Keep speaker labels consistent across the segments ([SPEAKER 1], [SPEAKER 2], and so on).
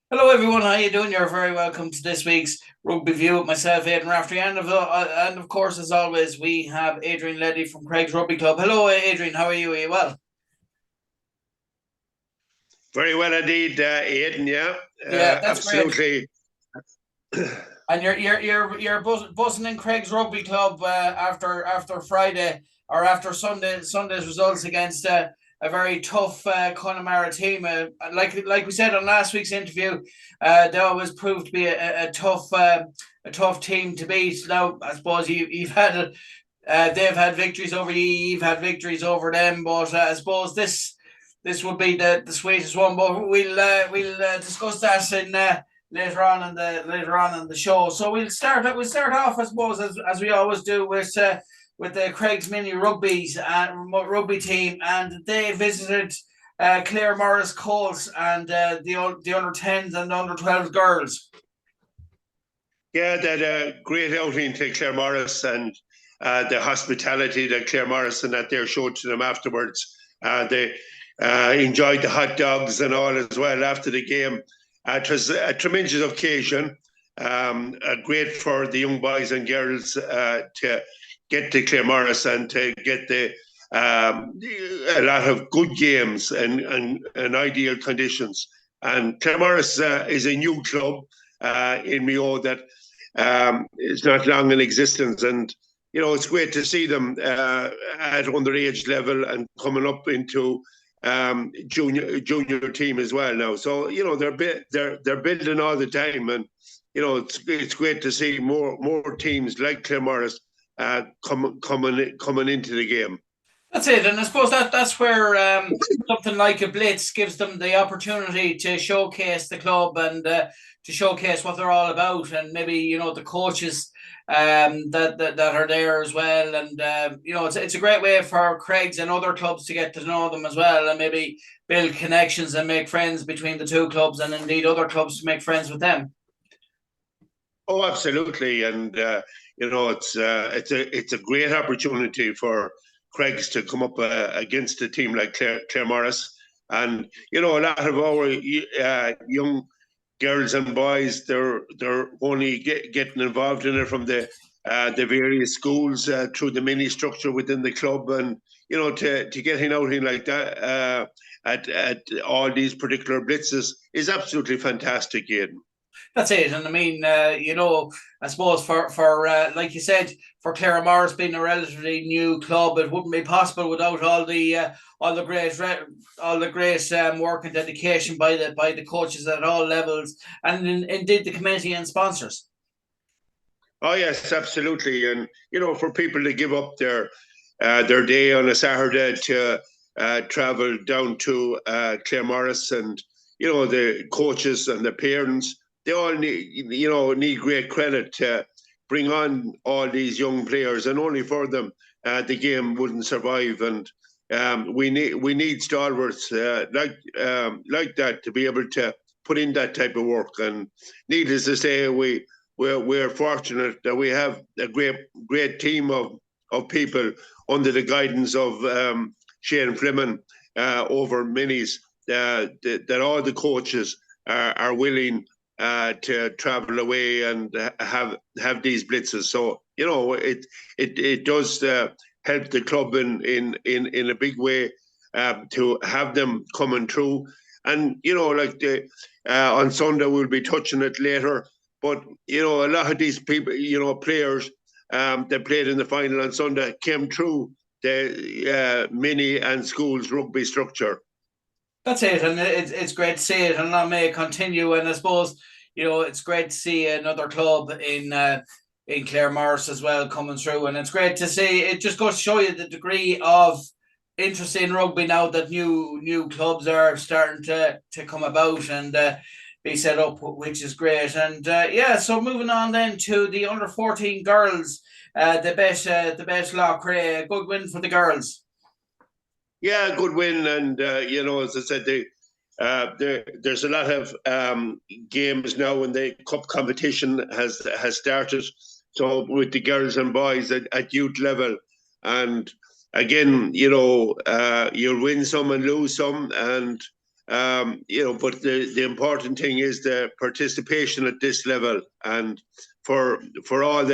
[SPEAKER 1] Hello everyone, how you doing? You're very welcome to this week's Rugby View with myself, Aidan Raftery, and of course, as always, we have Adrian Leddy from Craig's Rugby Club. Hello, Adrian. How are you? Are you well?
[SPEAKER 2] Very well indeed, Aidan. Yeah,
[SPEAKER 1] Yeah, that's great.
[SPEAKER 2] absolutely.
[SPEAKER 1] And you're buzzing in Craig's Rugby Club after Friday or after Sunday's results against a very tough Connemara team. Like we said on last week's interview, they always prove to be a tough team to beat. Now I suppose you've had they've had victories over you, you've had victories over them, but I suppose this would be the sweetest one. But we'll discuss that in. Later on in the show. So we'll start off, I suppose, as we always do with the Craig's mini rugby team, and they visited Clare Morris Colts and the under 10s and under 12s girls.
[SPEAKER 2] Yeah, that great outing to Clare Morris and the hospitality that Clare Morris and that they showed to them afterwards. They enjoyed the hot dogs and all as well after the game. It was a tremendous occasion, great for the young boys and girls to get to Clare Morris and to get a lot of good games and ideal conditions. And Clare Morris is a new club in Mayo that is not long in existence. And, it's great to see them at underage level and coming up into junior team as well now. So they're building all the time, and it's great to see more teams like Clare Morris coming into the game.
[SPEAKER 1] That's it, and I suppose that's where something like a blitz gives them the opportunity to showcase the club and to showcase what they're all about, and maybe the coaches that are there as well, and it's a great way for Craigs and other clubs to get to know them as well, and maybe build connections and make friends between the two clubs, and indeed other clubs to make friends with them.
[SPEAKER 2] Oh, absolutely, and it's a great opportunity for Craigs to come up against a team like Clare Morris, and a lot of our young girls and boys they're only getting involved in it from the various schools through the mini structure within the club, and to getting out in like that at all these particular blitzes is absolutely fantastic, Ian.
[SPEAKER 1] That's it, and I mean, I suppose for like you said, for Clara Morris being a relatively new club, it wouldn't be possible without all the great work and dedication by the coaches at all levels, and indeed the committee and sponsors.
[SPEAKER 2] Oh yes, absolutely, and for people to give up their day on a Saturday to travel down to Clare Morris, and the coaches and the parents, they all need great credit to bring on all these young players, and only for them the game wouldn't survive. And we need stalwarts like that to be able to put in that type of work. And needless to say, we're fortunate that we have a great team of people under the guidance of Shane Fleming over minis, that all the coaches are willing to travel away and have these blitzes. So it does help the club in a big way to have them coming through. And like on Sunday we'll be touching it later, but a lot of these people, players that played in the final on Sunday came through the mini and schools rugby structure.
[SPEAKER 1] That's it, and it's great to see it, and that may continue. And I suppose it's great to see another club in Clare Morris as well coming through, and it's great to see. It just goes to show you the degree of interest in rugby now that new clubs are starting to come about and be set up, which is great. And yeah, so moving on then to the under 14 girls, the best Loughrea, a good win for the girls.
[SPEAKER 2] Yeah, good win, and as I said, there's a lot of games now, when the cup competition has started. So with the girls and boys at youth level, and again, you'll win some and lose some, and But the important thing is the participation at this level, and for all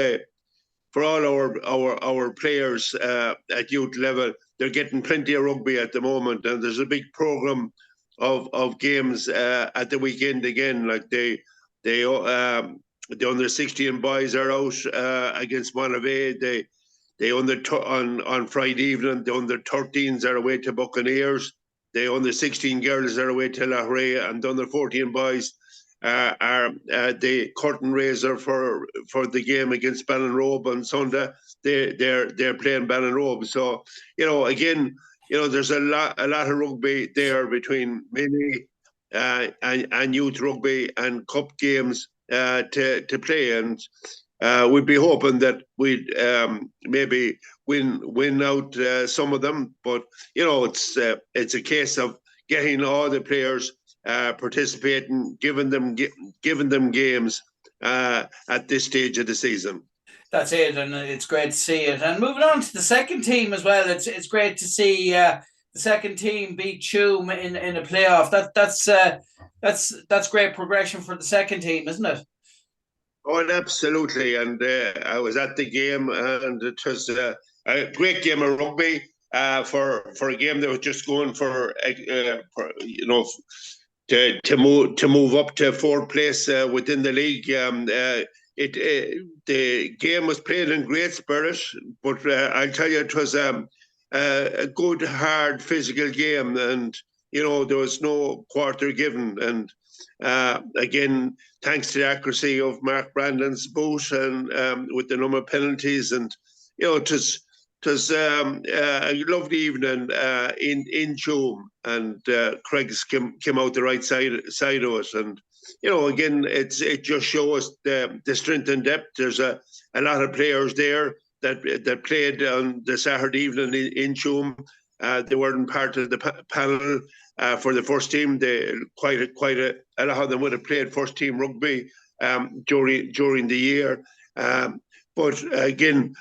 [SPEAKER 2] our players at youth level, they're getting plenty of rugby at the moment, and there's a big program of games at the weekend again. Like the under 16 boys are out against Monterey. They on Friday evening. The under 13s are away to Buccaneers. The under 16 girls are away to Lahore, and the under 14 boys are the curtain raiser for the game against Ballinrobe on Sunday. They're playing Ballinrobe. So again, there's a lot of rugby there between mini and youth rugby and cup games to play, and we'd be hoping that we'd maybe win out some of them. But it's a case of getting all the players participating, giving them games at this stage of the season.
[SPEAKER 1] That's it, and it's great to see it. And moving on to the second team as well, it's great to see the second team beat Tuam in a playoff. That's great progression for the second team, isn't it?
[SPEAKER 2] Oh, absolutely. And I was at the game, and it was a great game of rugby for a game that was just going for to move up to fourth place within the league. The game was played in great spirit, but I'll tell you, it was a good, hard, physical game, and there was no quarter given. And again, thanks to the accuracy of Mark Brandon's boot and with the number of penalties, and it was a lovely evening in Tuam, and Craig's came out the right side of it. And again, it just shows the strength and depth. There's a lot of players there that played on the Saturday evening in Tuam. They weren't part of the panel for the first team. Quite a lot of them would have played first team rugby during the year. But again,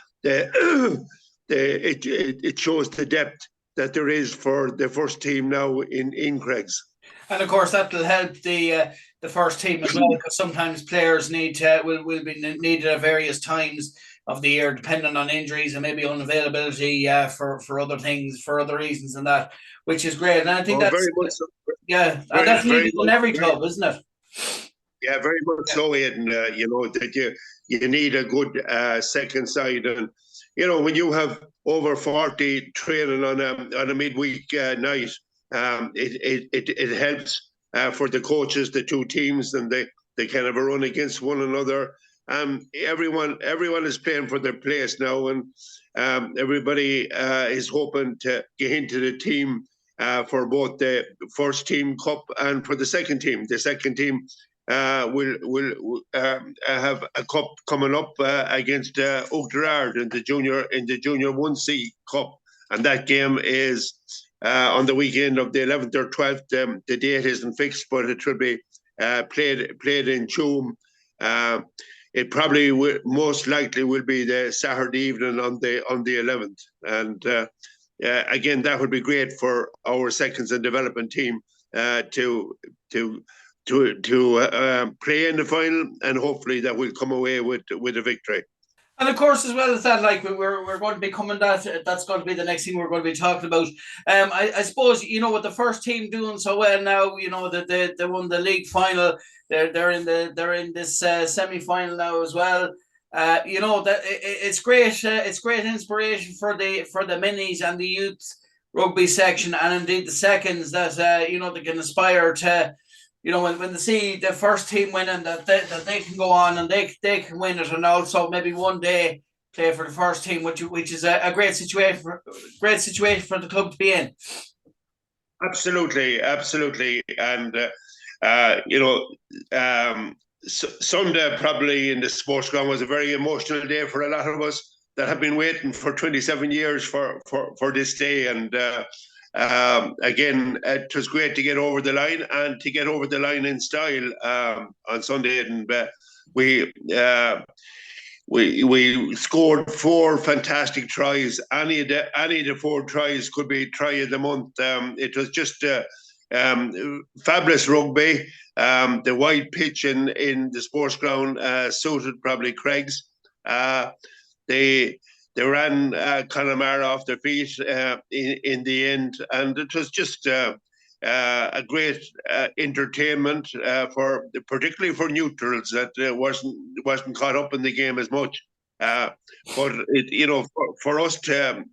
[SPEAKER 2] it shows the depth that there is for the first team now in Craigs.
[SPEAKER 1] And of course, that will help the first team as well, because sometimes players will be needed at various times of the year, depending on injuries and maybe unavailability for other things, for other reasons, and that, which is great. And I think that's very much so. And that's needed in every club, isn't it?
[SPEAKER 2] Yeah, very much so, Aidan. That you need a good second side, and when you have over 40 training on a midweek night, it helps for the coaches, the two teams, and they kind of run against one another. Everyone is playing for their place now, and everybody is hoping to get into the team for both the first team cup and for the second team. The second team will have a cup coming up against Oughterard in the junior 1C cup, and that game is on the weekend of the 11th or 12th. The date isn't fixed, but it will be played in Tuam. It probably most likely will be the Saturday evening on the 11th, and again, that would be great for our seconds and development team to play in the final, and hopefully that will come away with a victory.
[SPEAKER 1] And of course, as well as that, like we're going to be coming that's going to be the next thing we're going to be talking about. I suppose with the first team doing so well now, that they won the league final. They're in this semi-final now as well. That it's great. It's great inspiration for the minis and the youth rugby section, and indeed the seconds, that they can aspire to. When they see the first team winning, that they can go on and they can win it, and also maybe one day play for the first team, which is a great situation for the club to be in.
[SPEAKER 2] Absolutely, and Sunday probably in the sports ground was a very emotional day for a lot of us that have been waiting for 27 years for this day, and. Again, it was great to get over the line, and to get over the line in style on Sunday. And we scored 4 fantastic tries. Any of the 4 tries could be try of the month. It was just a fabulous rugby. The wide pitch in the sports ground suited probably Craig's. They ran Connemara off their feet in the end, and it was just a great entertainment particularly for neutrals that wasn't caught up in the game as much. But for us to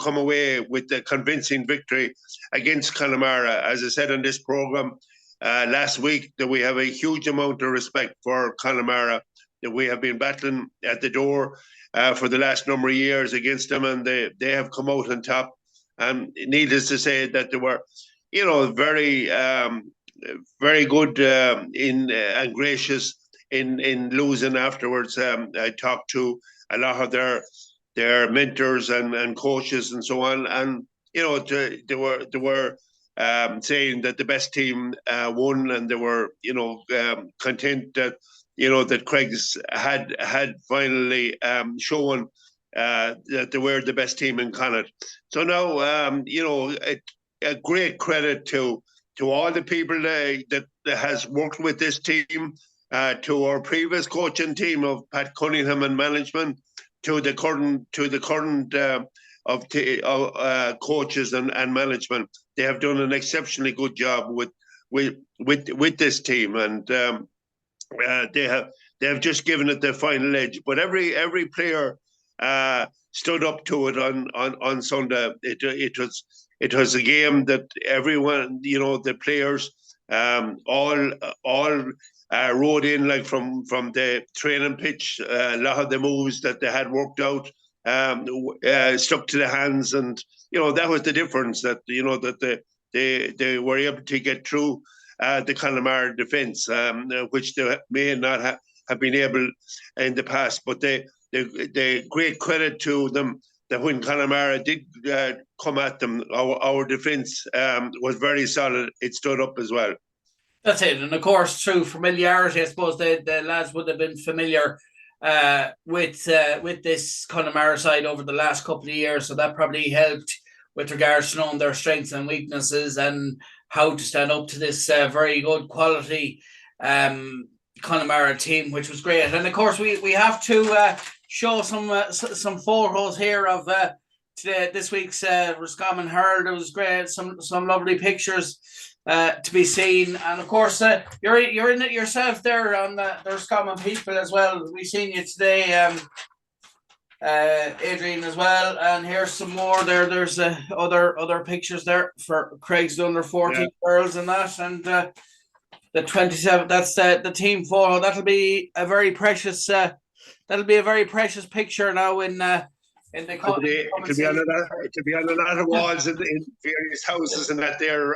[SPEAKER 2] come away with the convincing victory against Connemara, as I said on this program last week, that we have a huge amount of respect for Connemara, that we have been battling at the door for the last number of years against them, and they have come out on top. And needless to say that they were, very very good and gracious in losing afterwards. I talked to a lot of their mentors and coaches and so on, and they were saying that the best team won, and they were content that that Craig's had finally shown that they were the best team in Connacht. So now a great credit to all the people that has worked with this team, to our previous coaching team of Pat Cunningham and management, to the current coaches and management. They have done an exceptionally good job with this team, and they have just given it the final edge. But every player stood up to it on Sunday. It was a game that everyone, the players, all rode in, like from the training pitch. A lot of the moves that they had worked out stuck to the hands, and that was the difference. That that they were able to get through the Connemara defence, which they may not have been able in the past. But they great credit to them that when Connemara did come at them, our defence was very solid. It stood up as well.
[SPEAKER 1] That's it. And of course, through familiarity, I suppose the lads would have been familiar with this Connemara side over the last couple of years. So that probably helped with regards to knowing their strengths and weaknesses and how to stand up to this very good quality Connemara team, which was great. And of course, we have to show some photos here of this week's Roscommon Herald. It was great. Some lovely pictures to be seen, and of course you're in it yourself there on the Roscommon people as well. We've seen you today, Adrian, as well, and here's some more there. There's other pictures there for Craig's under 14 girls and that, and the 27. That's the team photo. That'll be a very precious. That'll be a very precious picture now in the.
[SPEAKER 2] It could be on a lot of walls in various houses and that there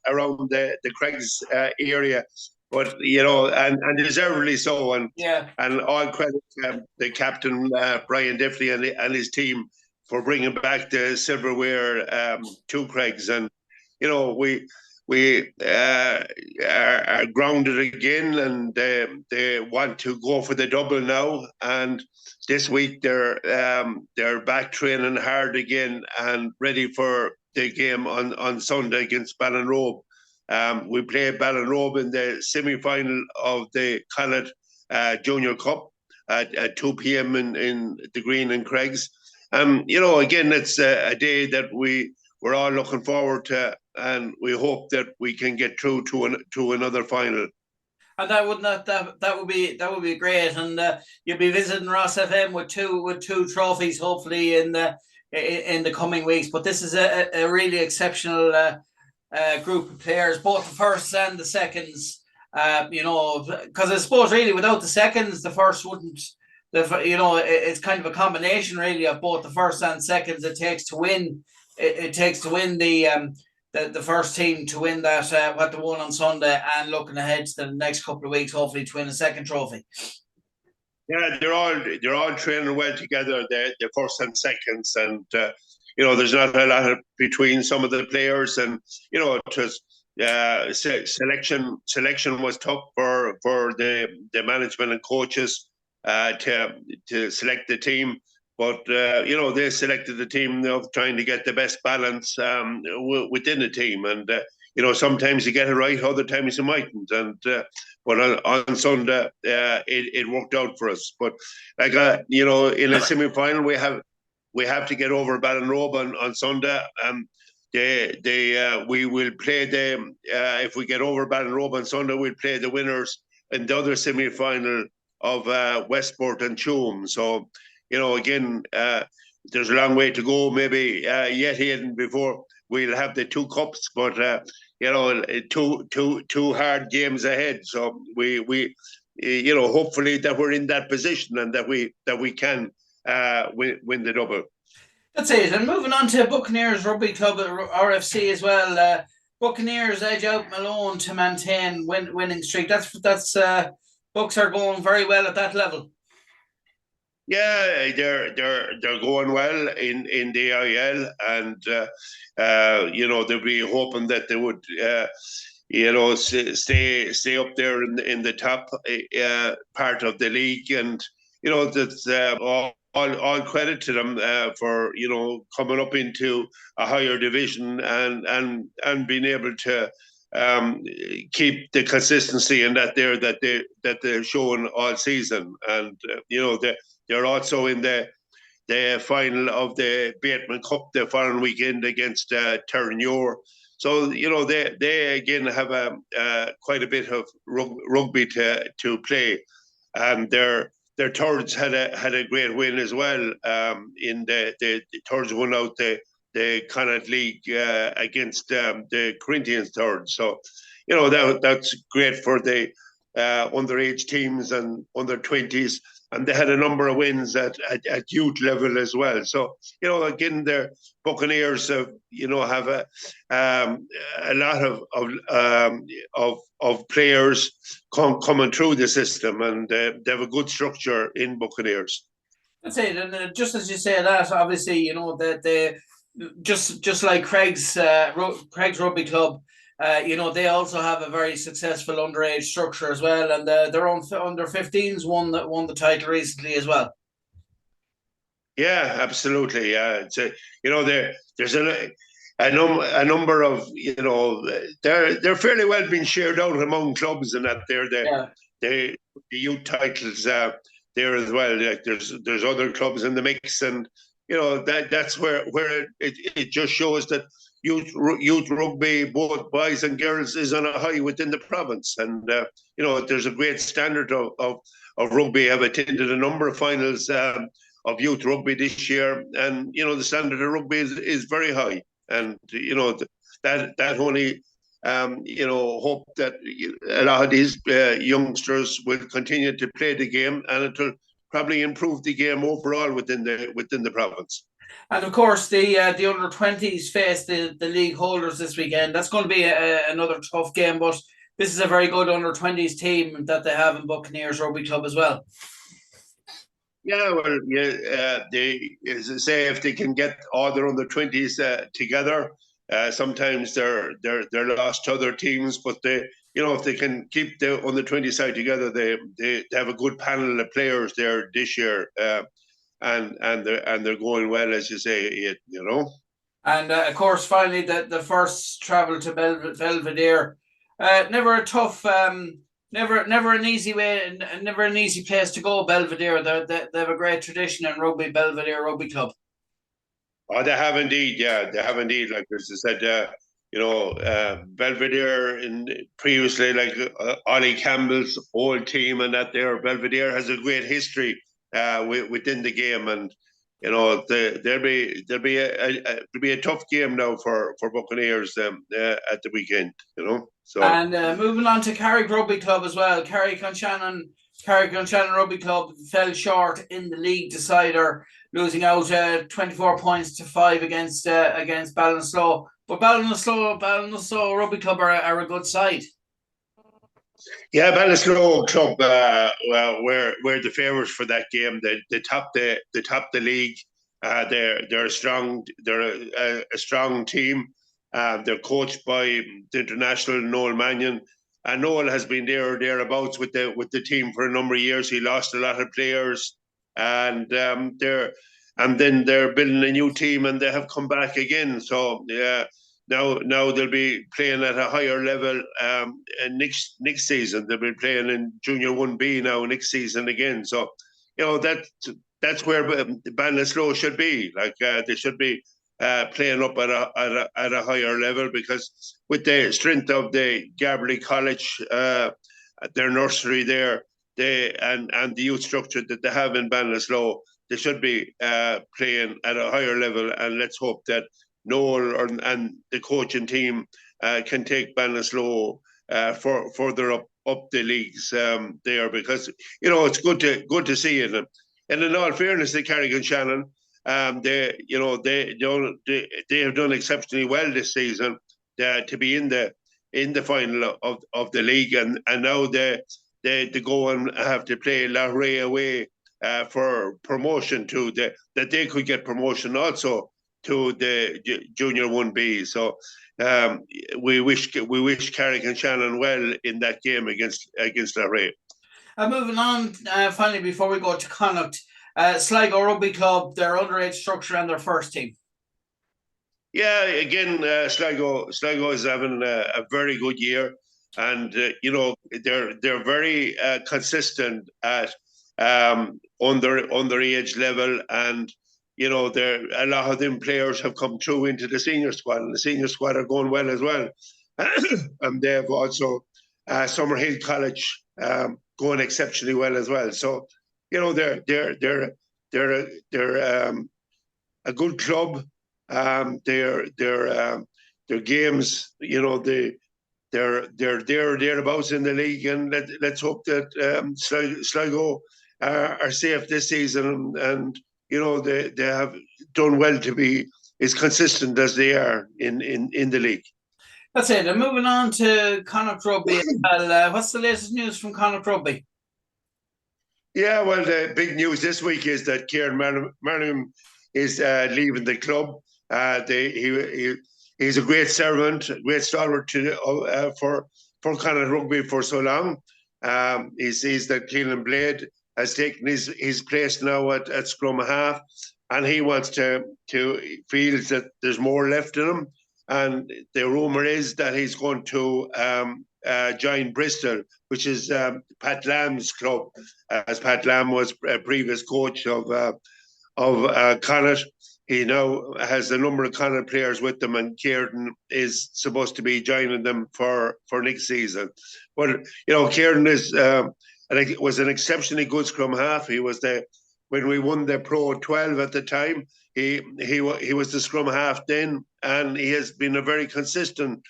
[SPEAKER 2] around the Craig's area, but and deservedly so, and all credit to the captain Brian Diffley and his team for bringing back the silverware to Craig's, and we are grounded again, and they want to go for the double now. And this week they're back training hard again and ready for the game on Sunday against Ballinrobe. We play Ballinrobe in the semi-final of the Connacht Junior Cup at 2 p.m. in the Green and Craig's. Again, it's a day that we're all looking forward to, and we hope that we can get through to another final.
[SPEAKER 1] And that would be great, and you'll be visiting Rosfm with two trophies, hopefully in the coming weeks. But this is a really exceptional group of players, both the firsts and the seconds. Because I suppose really without the seconds, the first wouldn't. It's kind of a combination really of both the first and seconds. It takes to win. It takes to win the first team to win that what they won on Sunday, and looking ahead to the next couple of weeks, hopefully to win a second trophy.
[SPEAKER 2] Yeah, they're all training well together. The first and seconds, and there's not a lot between some of the players, and it was selection was tough for the management and coaches to select the team. But, they selected the team of trying to get the best balance within the team. And, sometimes you get it right, other times you mightn't. And but on Sunday, it worked out for us. But like in a semi-final, we have to get over Ballinrobe on Sunday. We will play them if we get over Ballinrobe on Sunday. We'll play the winners in the other semi-final of Westport and Tuam. So again, there's a long way to go. Maybe yet Aidan before we'll have the two cups, but two hard games ahead. So we hopefully that we're in that position and that we can win the double.
[SPEAKER 1] That's it. And moving on to Buccaneers Rugby Club, RFC as well. Buccaneers edge out Malone to maintain winning streak. That's Bucks are going very well at that level.
[SPEAKER 2] Yeah, they're going well in the IL, and they'll be hoping that they would stay up there in the top part of the league, and that's all credit to them for coming up into a higher division and being able to keep the consistency in that they're showing all season, and they're also in the final of the Bateman Cup the following weekend against Terranure. So they again have quite a bit of rugby to play, and their Thurds had a great win as well. In the Thurds won out the Connacht League against the Corinthians Thurds. So that's great for the underage teams and under 20s. And they had a number of wins at youth level as well. So again, their Buccaneers have a lot of players coming through the system, and they have a good structure in Buccaneers.
[SPEAKER 1] That's it, and just as you say that, obviously that they just like Craig's Rugby Club. They also have a very successful underage structure as well, and their own under 15s won the title recently as well.
[SPEAKER 2] Yeah, absolutely. Yeah, there's a number of they're fairly well being shared out among clubs, and that the youth titles there as well. Like there's other clubs in the mix, and that's where it just shows that youth rugby, both boys and girls, is on a high within the province, and there's a great standard of rugby. I've attended a number of finals of youth rugby this year, and the standard of rugby is very high, and that only hope that a lot of these youngsters will continue to play the game, and it will probably improve the game overall within the province.
[SPEAKER 1] And of course, the under 20s face the league holders this weekend. That's going to be another tough game, but this is a very good under 20s team that they have in Buccaneers Rugby Club as well.
[SPEAKER 2] Yeah, well, they, as I say, if they can get all their under 20s together, sometimes they're lost to other teams, but if they can keep the under 20 side together, they have a good panel of players there this year. And they're going well, as you say,
[SPEAKER 1] And of course, finally, the first travel to Belvedere, never a tough, never an easy way, never an easy place to go. Belvedere, they have a great tradition in rugby. Belvedere Rugby Club.
[SPEAKER 2] Oh, they have indeed, yeah, they have indeed. Like as I said, Belvedere previously, like Ollie Campbell's old team, and that there, Belvedere has a great history within the game, and there'll be a tough game now for Buccaneers at the weekend. So
[SPEAKER 1] and moving on to Carrick Rugby Club as well. Carrick on Shannon Rugby Club fell short in the league decider, losing out 24 points to 5 against Ballinasloe. But Ballinasloe Rugby Club are a good side.
[SPEAKER 2] Yeah, Ballinasloe Club were the favourites for that game. They topped the league. They're a strong team. They're coached by the international Noel Mannion, and Noel has been there or thereabouts with the team for a number of years. He lost a lot of players, and then they're building a new team, and they have come back again. So yeah. now they'll be playing at a higher level next season. They'll be playing in Junior 1B now next season again. So, that's where Ballinasloe should be. Like they should be playing up at a higher level, because with the strength of the Gabberley College, their nursery there, and the youth structure that they have in Ballinasloe, they should be playing at a higher level. And let's hope that Noel and the coaching team can take Ballinasloe further up the leagues there, because it's good to see it. And in all fairness to Carrick-on-Shannon, they have done exceptionally well this season to be in the final of the league, and now they go and have to play Leddy away for promotion that they could get promotion also to the Junior 1B. So we wish Carrick-on-Shannon well in that game against Leddy.
[SPEAKER 1] Moving on, finally, before we go to Connacht, Sligo Rugby Club, their underage structure and their first team.
[SPEAKER 2] Yeah, again, Sligo is having a very good year, and they're very consistent at underage level, and a lot of them players have come through into the senior squad, and the senior squad are going well as well. And they have also Summerhill College going exceptionally well as well. So they're a good club. Their games, they're thereabouts in the league, and let's hope that Sligo are safe this season, and they have done well to be as consistent as they are in the league.
[SPEAKER 1] That's it. And moving on to Connacht Rugby. What's the latest news from Connacht Rugby?
[SPEAKER 2] Yeah, well, the big news this week is that Kieran Marningham is leaving the club. He's a great servant, a great stalwart for Connacht Rugby for so long. He sees that Cleveland Blade has taken his place now at scrum half, and he wants to feels that there's more left in him. And the rumour is that he's going to join Bristol, which is Pat Lamb's club, as Pat Lamb was a previous coach of Connacht. He now has a number of Connacht players with them, and Kieran is supposed to be joining them for next season. But Kieran is, I think, it was an exceptionally good scrum half. He was when we won the Pro 12 at the time. He was the scrum half then, and he has been a very consistent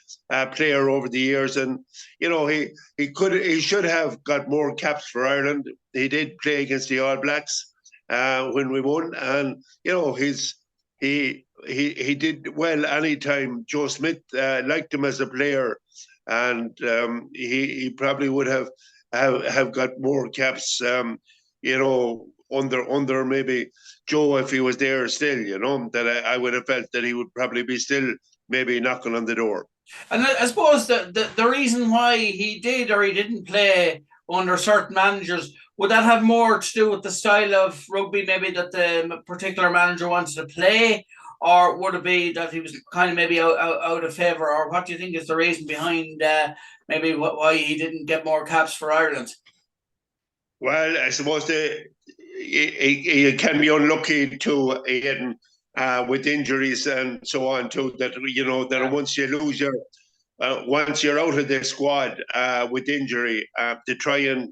[SPEAKER 2] player over the years. And he should have got more caps for Ireland. He did play against the All Blacks when we won, and he did well anytime. Joe Smith liked him as a player, and he probably would have got more caps. Under maybe Joe, if he was there still, that I would have felt that he would probably be still maybe knocking on the door.
[SPEAKER 1] And I suppose the reason why he did or he didn't play under certain managers, would that have more to do with the style of rugby maybe that the particular manager wanted to play, or would it be that he was kind of maybe out of favour, or what do you think is the reason behind maybe why he didn't get more caps for Ireland?
[SPEAKER 2] Well, I suppose he can be unlucky to Aidan with injuries and so on too. That once you lose once you're out of the squad with injury, to try and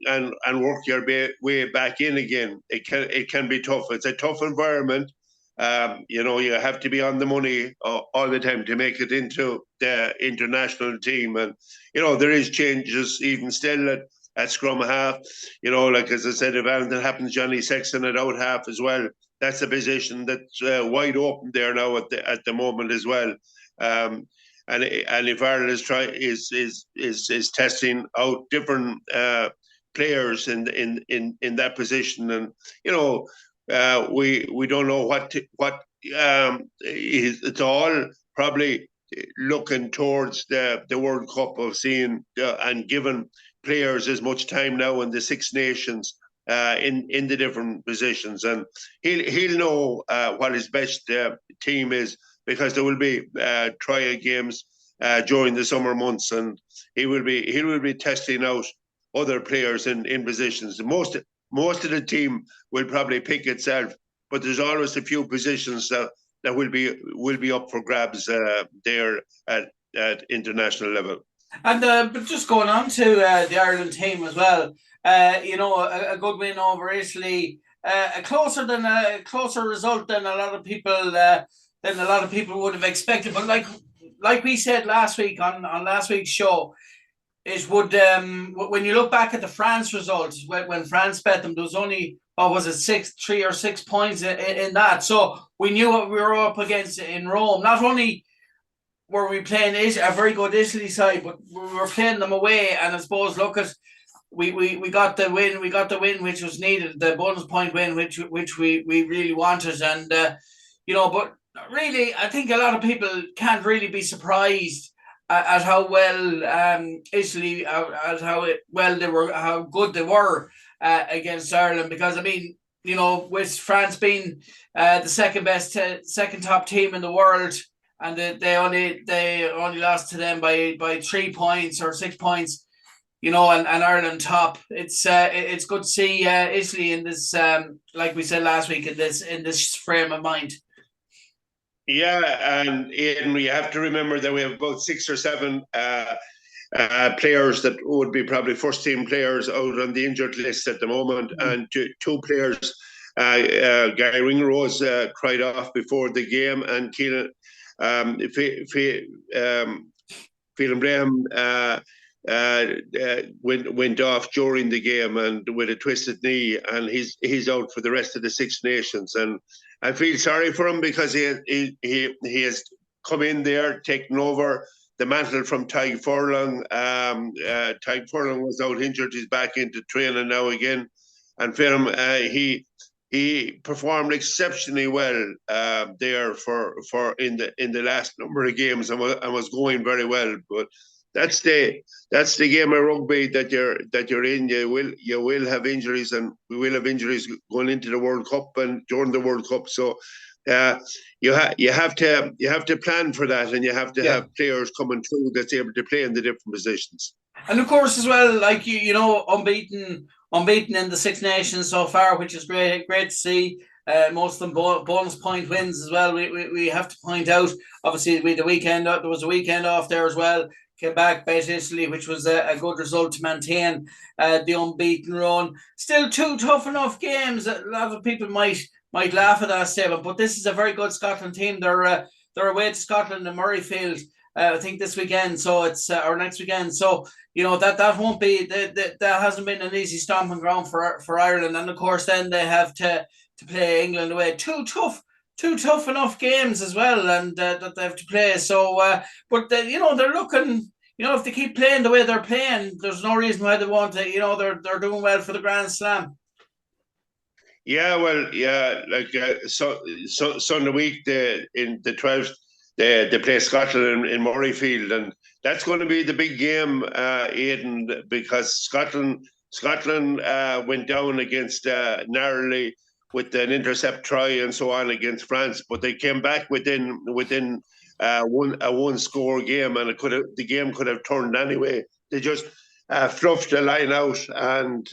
[SPEAKER 2] work your way back in again, it can be tough. It's a tough environment. You have to be on the money all the time to make it into the international team, and there is changes even still at scrum half. Like as I said, if anything happens, Johnny Sexton at out half as well. That's a position that's wide open there now at the moment as well. And if Ireland is testing out different players in that position, and we don't know what it's all probably looking towards the World Cup of seeing and giving players as much time now in the Six Nations in the different positions, and he'll know what his best team is because there will be trial games during the summer months, and he will be testing out other players in positions. Most of the team will probably pick itself, but there's always a few positions that will be up for grabs there at international level.
[SPEAKER 1] And but just going on to the Ireland team as well, a good win over Italy, a closer result than a lot of people would have expected. But like we said last week on last week's show, it would when you look back at the France results when France bet them, there was only, what was it, 3 or 6 points in that. So we knew what we were up against in Rome. Not only were we playing a very good Italy side, but we were playing them away. And I suppose, look at, we got the win. We got the win which was needed, the bonus point win which we really wanted. And but really, I think a lot of people can't really be surprised at how well Italy, at how good they were against Ireland. Because I mean, with France being the second top team in the world, and they only lost to them by 3 points or 6 points, and Ireland top. It's good to see Italy in this, like we said last week, in this frame of mind.
[SPEAKER 2] Yeah, and Aidan, we have to remember that we have about 6 or 7 players that would be probably first team players out on the injured list at the moment, and two players, Gary Ringrose cried off before the game, and Keelan Braham went off during the game and with a twisted knee, and he's out for the rest of the Six Nations. And I feel sorry for him because he has come in there, taken over the mantle from Tadhg Furlong. Tadhg Furlong was out injured; he's back into training now again. And for him, he performed exceptionally well there for in the last number of games, and was going very well. But that's the game of rugby that you're in. You will have injuries, and we will have injuries going into the World Cup and during the World Cup. So you have to plan for that, and you have to have players coming through that's able to play in the different positions.
[SPEAKER 1] And of course, as well, like unbeaten in the Six Nations so far, which is great to see. Most of them bonus point wins as well. We have to point out, obviously, there was a weekend off there as well. Came back, beat Italy, which was a good result to maintain the unbeaten run. Still 2 tough enough games. A lot of people might laugh at that statement, but this is a very good Scotland team. They're away to Scotland in Murrayfield, I think this weekend. So it's or next weekend. So that won't be that hasn't been an easy stomping ground for Ireland. And of course, then they have to play England away. Two tough enough games as well, and that they have to play. So, but they're looking. If they keep playing the way they're playing, there's no reason why they won't. They're doing well for the Grand Slam.
[SPEAKER 2] Yeah, well, yeah, like so in the week in the 12th, they play Scotland in Murrayfield, and that's going to be the big game, Aidan, because Scotland went down against narrowly with an intercept try and so on against France, but they came back within one score game, and the game could have turned anyway. They just fluffed the line out, and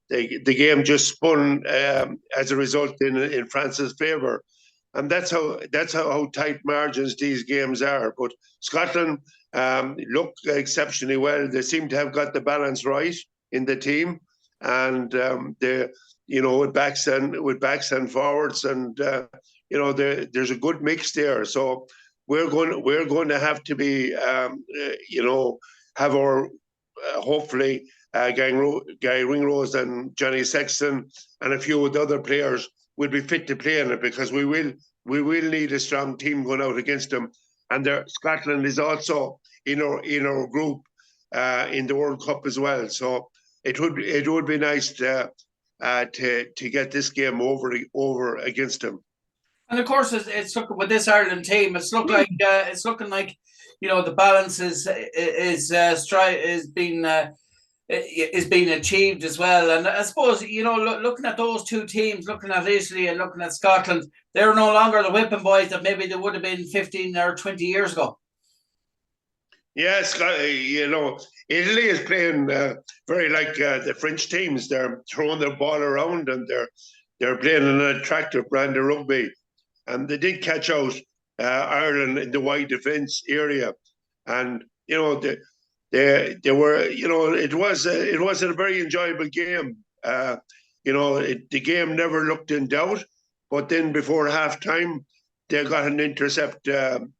[SPEAKER 2] the game just spun as a result in France's favour, and that's how tight margins these games are. But Scotland look exceptionally well. They seem to have got the balance right in the team, and with backs and forwards, and there's a good mix there. So we're going to have to be have our hopefully Gary Ringrose and Johnny Sexton and a few of the other players will be fit to play in it, because we will need a strong team going out against them. And Scotland is also in our group in the World Cup as well. So it would be nice to get this game over against them.
[SPEAKER 1] And of course, it's looking with this Ireland team. It's looking like the balance is being is being achieved as well. And I suppose, you know, looking at those two teams, looking at Italy and looking at Scotland, they're no longer the whipping boys that maybe they would have been 15 or 20 years ago.
[SPEAKER 2] Yes, you know, Italy is playing very like the French teams. They're throwing their ball around, and they're playing an attractive brand of rugby. And they did catch out Ireland in the wide defence area, and you know they were, you know, it was a very enjoyable game. You know, the game never looked in doubt, but then before half time, they got an intercept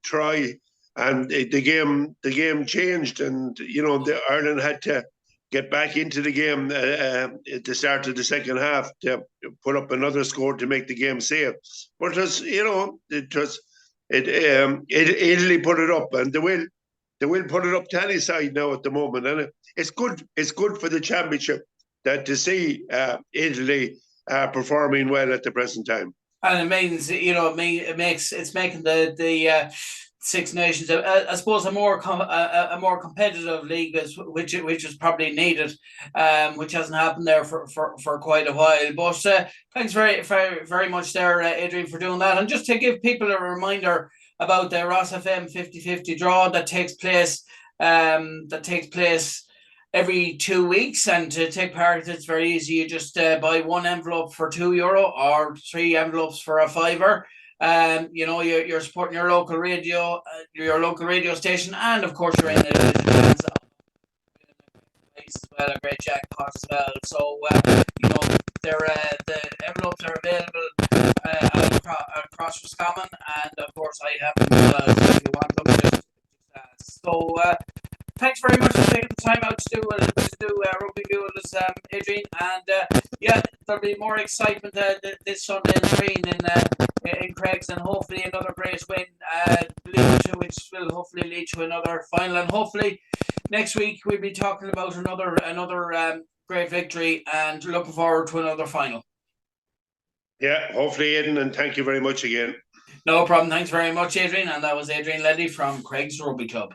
[SPEAKER 2] try, and the game changed, and you know Ireland had to get back into the game at the start of the second half to put up another score to make the game safe. But it was, you know, Italy put it up, and they will put it up to any side now at the moment, and it's good. It's good for the championship that to see Italy performing well at the present time.
[SPEAKER 1] And it means, you know, it's making the Six Nations, I suppose, a more competitive league, which is probably needed, which hasn't happened there for quite a while. But thanks very much there, Adrian, for doing that. And just to give people a reminder about the Rosfm 50-50 draw that takes place every 2 weeks, and to take part, it's very easy. You just buy one envelope for €2 or 3 envelopes for a $5. You know, you're supporting your local radio station, and of course you're in the as well, a great jackpot as well. So you know, the envelopes are available across Roscommon, and of course I have them as well. So if you want them, just so. Thanks very much for taking the time out to do Rugby View with us, Adrian. And yeah, there'll be more excitement this Sunday in Craigs, and hopefully another great win, which will hopefully lead to another final. And hopefully next week we'll be talking about another great victory, and looking forward to another final.
[SPEAKER 2] Yeah, hopefully, Aidan, and thank you very much again.
[SPEAKER 1] No problem. Thanks very much, Adrian. And that was Adrian Leddy from Craigs Rugby Club.